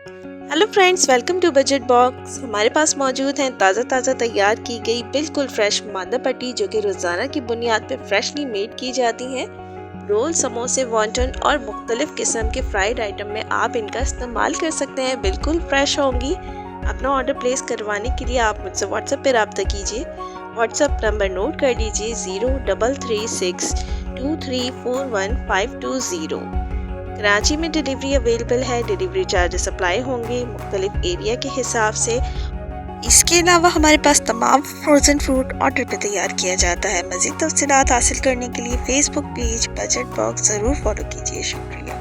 Hello friends, welcome to budget box. हमारे पास मौजूद हैं ताज़ा तैयार की गई बिल्कुल फ्रेश मांदा पट्टी, जो कि रोज़ाना की बुनियाद पर फ्रेशली मेड की जाती हैं। रोल, समोसे, वॉन्टन और मुख्तलिफ किस्म के फ्राइड आइटम में आप इनका इस्तेमाल कर सकते हैं। बिल्कुल फ्रेश होंगी। अपना ऑर्डर प्लेस करवाने के लिए आप मुझसे व्हाट्सएप पर रब्ता कीजिए। व्हाट्सएप नंबर नोट कर लीजिए 03362341 520। कराची में डिलीवरी अवेलेबल है। डिलीवरी चार्जेस अप्लाई होंगे मुख्तलिफ एरिया के हिसाब से। इसके अलावा हमारे पास तमाम फ्रोज़न फ्रूट ऑर्डर पे तैयार किया जाता है। मज़ीद तफसीलात हासिल करने के लिए फेसबुक पेज बजट बॉक्स ज़रूर फॉलो कीजिए। शुक्रिया।